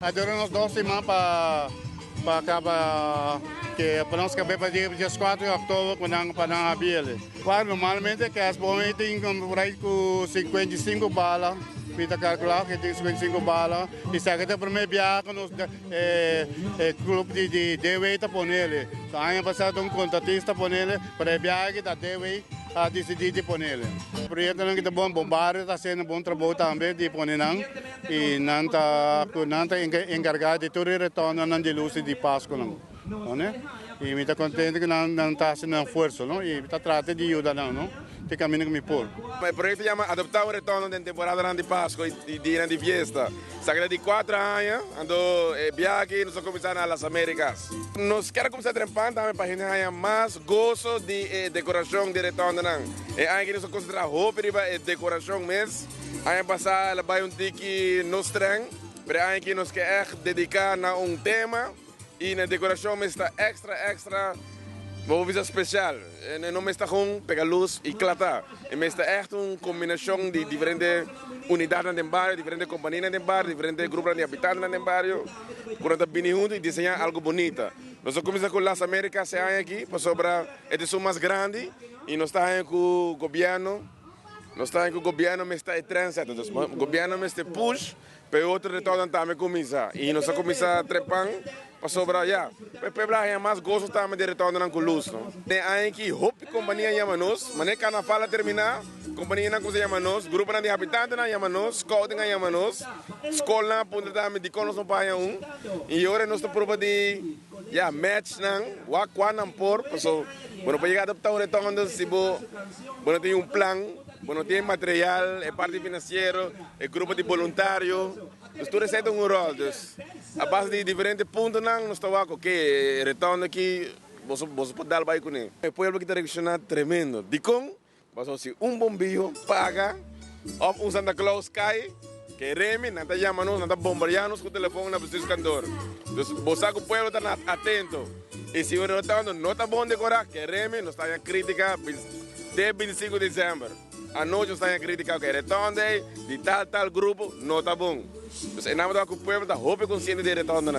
Durante umas 2 semanas para acabar, que para nós acabar para dia 4 de outubro, quando abrir. Claro, normalmente que as bombas têm por aí com 55 balas, para calcular que tem 55 balas, e se a gente primeiro viaja nos clube de DW para ele. Então, ano passado contratista para ele, para viajar da DW a decidir de pôr ele. O projeto não é bom, bombardeio está sendo bom trabalho também de pôr não, e não está encarregado de todo o retorno de luz de Páscoa não, né? E me está contente que não está sendo força, não? E está tratando de ajudar não? Tem caminho que me pôr. O projeto chama Adoptar o Retorno da temporada de Páscoa e de fiesta. Sagrada de 4 anos, ando viagem, nós começamos nas Américas. Nós queremos começar a trampar também para a gente mais gosto de decoração de retorno. E aí nós concentrar roupa e decoração mesmo. Aí passar ela vai tique nos trem, para aí que nós queremos dedicar a tema e na decoração está extra. Vou visar especial, não está com pegar luz e clatar, está echt uma combinação de diferentes unidades no bairro, diferentes companhias no bairro, diferentes grupos de habitantes no bairro, quando vir juntos e desenhar algo bonito. Nós começamos com as Américas aqui, para sobrar, eles são mais grandes e nós estamos com o governo. Nós estamos com o governo, mas está trânsito, o governo está push, para outro retorno também começar. E nós começamos a trepar para sobrar, para é mais gosto também de retorno com luz. Tem aí que roupa companhia chama nós, mas nem carnaval terminar, companhia não consegue chamar nós, grupo de habitantes não chama nós, scouting não chama nós, escola não também de conos não paga e agora nós estamos prova de match não, quando não por, para chegar a adaptar o retorno, se você tem plano. Bueno, tem material, é parte financeira, é grupo de voluntários, nós tudo recebemos rol. A base de diferentes pontos, nós estamos aqui, retorno aqui, você pode dar para ele. O povo que está reaccionando tremendo. De como, se bombilho paga, ou Santa Claus cai, que reme, não está chamando, não está bombardeando com o telefone na pessoa escandor. Então, você que o povo está atento. E se o retorno não está bom decorar, que reme, nós estamos a crítica até 25 de dezembro. A noite está a criticar que o retorno de tal grupo não está bom. Então, em nome do povo, está roupa consciente de retorno.